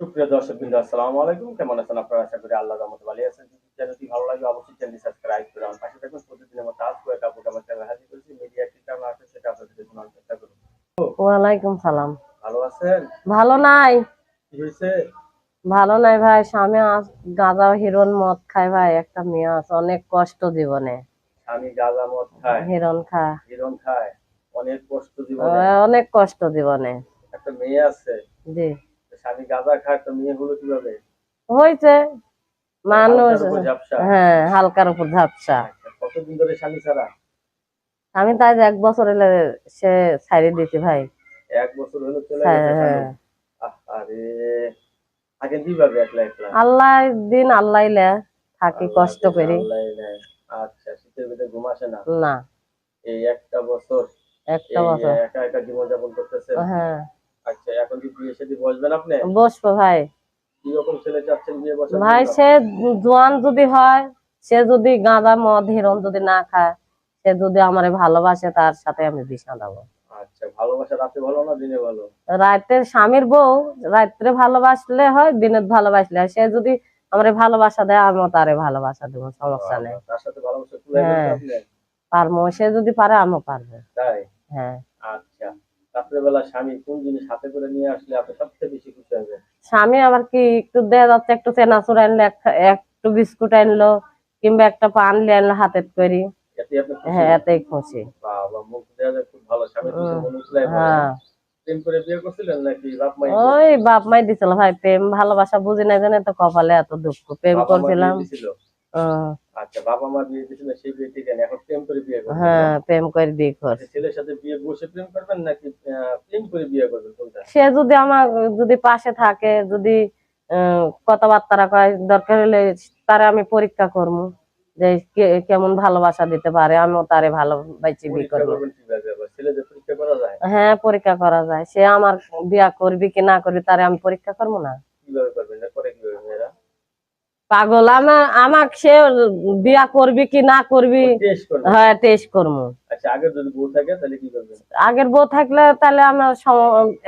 সুপ্রিয় দর্শকবৃন্দ, আসসালামু আলাইকুম। কেমন আছেন আপনারা? আশা করি আল্লাহর রহমতে ভালো আছেন। যদি চ্যানেলটি ভালো লাগে অবশ্যই চ্যানেলটি সাবস্ক্রাইব করে আমার পাশে থাকুন। প্রতিদিনের মতো আজকেও একটা আপডেট আমার চ্যানেলে হাজির করেছি। মিডিয়া কি কারণে আসে সেটা আপনাদের শোনার চেষ্টা করব। ওয়ালাইকুম সালাম। ভালো আছেন? ভালো নাই। কি হয়েছে? ভালো নাই ভাই, স্বামী গাঁজা হিরোন মদ খায় ভাই, একটা মেয়ে আছে, অনেক কষ্ট জীবনে। স্বামী গাঁজা মদ খায়, হিরোন খা হিরোইন খায়, অনেক কষ্ট জীবনে। অনেক কষ্ট জীবনে। একটা মেয়ে আছে, জি, স্বামী গাঁজা খায় তো মেয়ে হলো কিভাবে? হয়েছে মানুষ। হালকার উপর ঝাপসা। হ্যাঁ, হালকার উপর ঝাপসা। আচ্ছা, কতদিন ধরে স্বামী ছাড়া? আমি তাই 1 বছর এলে সে ছাড়ি দিছি ভাই। 1 বছর হলো চলে গেছে স্বামী। হ্যাঁ, আরে, থাকেন কিভাবে একলা একলা? আল্লাহ দিন আল্লাহ লে থাকি আল্লাহ কষ্ট দিন করি। আল্লাহ নেয়। আচ্ছা, শীতের ভিতরে ঘুম আসে না? না, এই একটা বছর একটা এই বছর। একা একা জীবনযাপন করতেছেন। হ্যাঁ, আচ্ছা, এখন কি বিয়ে শাদী বসবেন আপনি? বসবো ভাই। কি রকম ছেলে চাচ্ছেন বিয়ে বসার ভাই জন্য? সে জোয়ান যদি হয়, সে যদি গাঁজা মদ হিরোন যদি না খায়, সে যদি আমারে ভালোবাসে, তার সাথে আমি বিছানা দেবো। আচ্ছা, ভালোবাসা রাতে ভালো না দিনে ভালো? রাতে স্বামীর বউ রাত্রে ভালোবাসলে হয়, দিনে ভালোবাসলে হয়। সে যদি আমারে ভালোবাসা দেয়, আমিও তারে ভালোবাসা দেবো, সমস্যা নেই। তার সাথে ভালোবাসা তুলে ফেলছেন হ্যাঁ, আপনি? পারবো। সে যদি পারে, আমিও পারবো। তাই? হ্যাঁ, আচ্ছা, রাত্রেবেলা স্বামী কোন জিনিস হাতে করে নিয়ে আসলে আপনি সবচেয়ে বেশি খুশি হবেন? স্বামী আবার কি একটু দেয়া যাচ্ছে, একটু চেনাচুর আনলে, একটু বিস্কুট আনলো, কিংবা একটা পান নিয়ে আনলো হাতে করি। এতে আপনি খুশি? হ্যাঁ, এতেই খুশি। বাবা, মুখ দেওয়া যায় খুব ভালো, স্বামী বুঝে মন উতলায় পড়ে। হ্যাঁ, প্রেম করে বিয়ে করছিলেন নাকি বাপ মাই বিয়ে ওই দিছিল? বাপ মাই দিছিল ভাই। প্রেম ভালোবাসা বুঝি নাই জানে তো, কপালে এত দুঃখ। প্রেম বাবা মা বিয়ে করছিলাম। দিছিল? আহ, আচ্ছা, বাবা মা বিয়ে দিছিল, সেই বিয়ে থেকে এখন প্রেম করে বিয়ে করবেন না? হ্যাঁ, প্রেম করে বিয়ে আচ্ছা, করছি। ছেলের সাথে বিয়ে বসে প্রেম করবেন নাকি প্রেম করে বিয়ে করবেন, কোনটা? সে যদি আমার যদি পাশে থাকে, যদি কথাবার্তা কয়, দরকার হলে তারে আমি পরীক্ষা করবো যে কেমন ভালোবাসা দিতে পারে, আমিও তারে ভালোবাসি বিয়ে পরীক্ষা করবো। করবেন কিভাবে? আবার ছেলেদের পরীক্ষা করা যায়? হ্যাঁ, পরীক্ষা করা যায়। সে আমার বিয়া করবি কি না করবি, তারে আমি পরীক্ষা করবো না। কিভাবে করবেন? না করে কিভাবে মেয়েরা? পাগল, আমাক সে বিয়া করবি কি না করবি। ও টেস্ট করবেন? হ্যাঁ, টেস্ট করবো। আচ্ছা, আগের যদি বউ থাকে তাহলে কি করবেন? আগের বউ থাকলে তাহলে আমার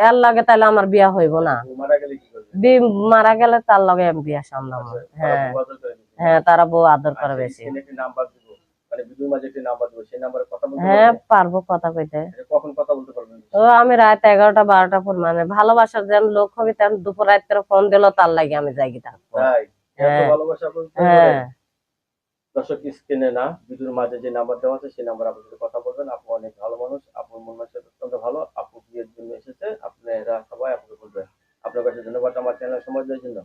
এর লাগে, তাহলে আমার বিয়া হইব না। আচ্ছা, বউ মারা গেলে কি করবেন? মারা গেলে তার লগে আমি বিয়া সামলাবো। আচ্ছা, তারা হ্যাঁ, বউ আদর করে বেশি না? হ্যাঁ, তারা বউ আদর করে আচ্ছা, বেশি। স্ক্রিনে একটি নাম্বার দিব, মানে ভিডিওর মাঝে একটি নাম্বার দিব, সেই নাম্বারে কথা বলতে হ্যাঁ, পারবেন? পারবো কথা কইতে। আচ্ছা, কখন কথা বলতে পারবেন? ও আমি রাত 11টা 12টা পর, মানে ভালোবাসার যেন লোক হবে, তেমন দুপুর রাত্রে ফোন দিল, তার লাগে আমি জাগি থাকবো। তাই? এত হ্যাঁ, ভালোবাসা আপনার ভিতরে হ্যাঁ। করেন? দর্শক, স্ক্রিনে না, ভিডিওর মাঝে যে নাম্বার দেওয়া আছে সেই নাম্বারে আপনার সাথে কথা বলবেন। আপু অনেক ভালো মানুষ, আপুর মন মানসিকতা অত্যন্ত ভালো। আপু বিয়ের জন্য এসেছে, আপনারা সবাই আপুকে বলবেন। আপনার কাছে ধন্যবাদ আমার চ্যানেল সময় দেওয়ার জন্য।